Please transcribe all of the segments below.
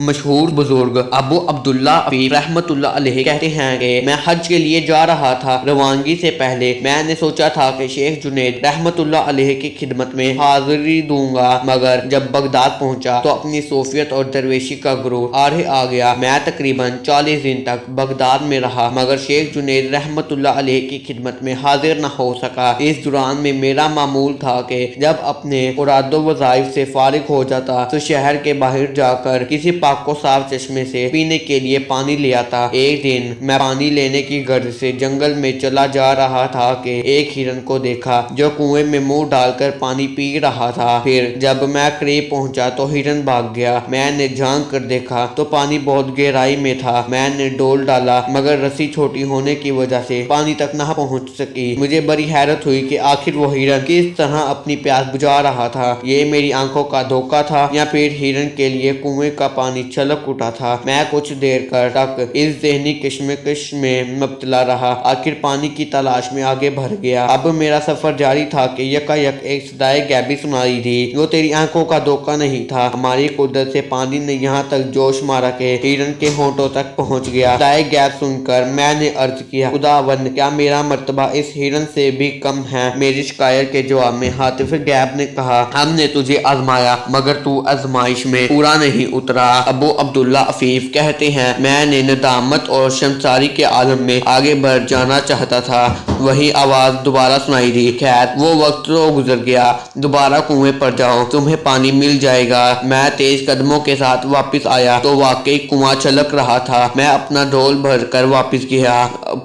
مشہور بزرگ ابو عبداللہ عفیف رحمۃ اللہ علیہ کہتے ہیں کہ میں حج کے لیے جا رہا تھا۔ روانگی سے پہلے میں نے سوچا تھا کہ شیخ جنید رحمۃ اللہ علیہ کی خدمت میں حاضری دوں گا، مگر جب بغداد پہنچا تو اپنی صوفیت اور درویشی کا غرور آڑے آ گیا۔ میں تقریباً 40 دن تک بغداد میں رہا، مگر شیخ جنید رحمۃ اللہ علیہ کی خدمت میں حاضر نہ ہو سکا۔ اس دوران میں میرا معمول تھا کہ جب اپنے مراد و وظائف سے فارغ ہو جاتا تو شہر کے باہر جا کر کسی پاک کو صاف چشمے سے پینے کے لیے پانی لے آتا۔ ایک دن میں پانی لینے کی غرض سے جنگل میں چلا جا رہا تھا کہ ایک ہرن کو دیکھا جو کنویں میں منہ ڈال کر پانی پی رہا تھا۔ پھر جب میں قریب پہنچا تو ہرن بھاگ گیا۔ میں نے جھانک کر دیکھا تو پانی بہت گہرائی میں تھا۔ میں نے ڈول ڈالا مگر رسی چھوٹی ہونے کی وجہ سے پانی تک نہ پہنچ سکی۔ مجھے بڑی حیرت ہوئی کہ آخر وہ ہرن کس طرح اپنی پیاس بجھا رہا تھا۔ یہ میری آنکھوں کا دھوکہ تھا یا پھر ہرن کے لیے کنویں کا پانی چھلک اٹھا تھا۔ میں کچھ دیر تک اس ذہنی کشمکش میں مبتلا رہا، آخر پانی کی تلاش میں آگے بڑھ گیا۔ اب میرا سفر جاری تھا کہ یکایک ایک صدائے غیبی سنائی دی، وہ تیری آنکھوں کا دھوکہ نہیں تھا، ہماری قدرت سے پانی نے یہاں تک جوش مارا کہ ہرن کے ہونٹوں تک پہنچ گیا۔ صدائے غیب سن کر میں نے عرض کیا، خداوند کیا میرا مرتبہ اس ہرن سے بھی کم ہے؟ میری شکایت کے جواب میں حاطف غیب نے کہا، ہم نے تجھے آزمایا مگر تو آزمائش میں پورا نہیں اترا۔ ابو عبداللہ عفیف کہتے ہیں، میں نے ندامت اور شرمساری کے عالم میں آگے بڑھ جانا چاہتا تھا، وہی آواز دوبارہ سنائی دی، خیر وہ وقت تو گزر گیا، دوبارہ کنویں پر جاؤ، تمہیں پانی مل جائے گا۔ میں تیز قدموں کے ساتھ واپس آیا تو واقعی کنواں چھلک رہا تھا۔ میں اپنا ڈول بھر کر واپس گیا۔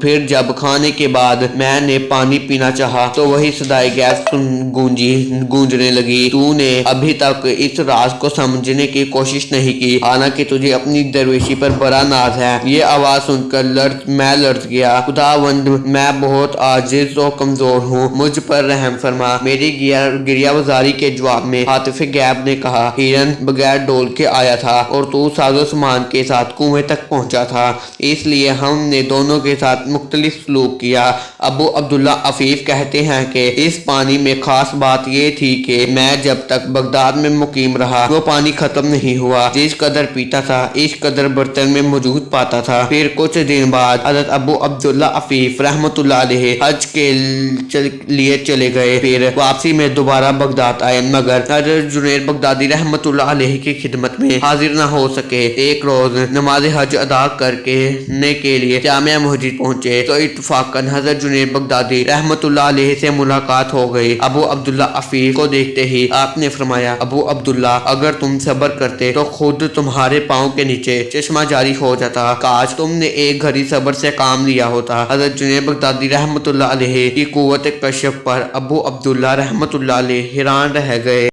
پھر جب کھانے کے بعد میں نے پانی پینا چاہا تو وہی صدائے غیب گونجنے لگی، تو نے ابھی تک اس راز کو سمجھنے کی کوشش نہیں کی، حالانکہ تجھے اپنی درویشی پر بڑا ناز ہے۔ یہ آواز سن کر میں لرز گیا، خداوند میں بہت عاجز و کمزور ہوں، مجھ پر رحم فرما۔ میری گریہ وزاری کے جواب میں حاطف غیب نے کہا، ہرن بغیر ڈول کے آیا تھا اور تو ساز و سامان کے ساتھ کنویں تک پہنچا تھا، اس لیے ہم نے دونوں کے ساتھ مختلف سلوک کیا۔ ابو عبداللہ عفیف کہتے ہیں کہ اس پانی میں خاص بات یہ تھی کہ میں جب تک بغداد میں مقیم رہا وہ پانی ختم نہیں ہوا، جس قدر پیتا تھا اس قدر برتن میں موجود پاتا تھا۔ پھر کچھ دن بعد حضرت ابو عبداللہ عفیف رحمۃ اللہ علیہ حج کے لیے چلے گئے، پھر واپسی میں دوبارہ بغداد آئے، مگر حضرت جنید بغدادی رحمۃ اللہ علیہ کی خدمت میں حاضر نہ ہو سکے۔ ایک روز نماز حج ادا کرنے کے لیے جامع مسجد پہنچے تو اتفاقاً حضرت جنید بغدادی رحمۃ اللہ علیہ سے ملاقات ہو گئی۔ ابو عبداللہ عفیف کو دیکھتے ہی آپ نے فرمایا، ابو عبداللہ اگر تم صبر کرتے تو خود تمہارے پاؤں کے نیچے چشمہ جاری ہو جاتا، کاش تم نے ایک گھڑی صبر سے کام لیا ہوتا۔ حضرت جنید بغدادی رحمۃ اللہ علیہ کی قوت کشف پر ابو عبداللہ رحمۃ اللہ علیہ حیران رہ گئے۔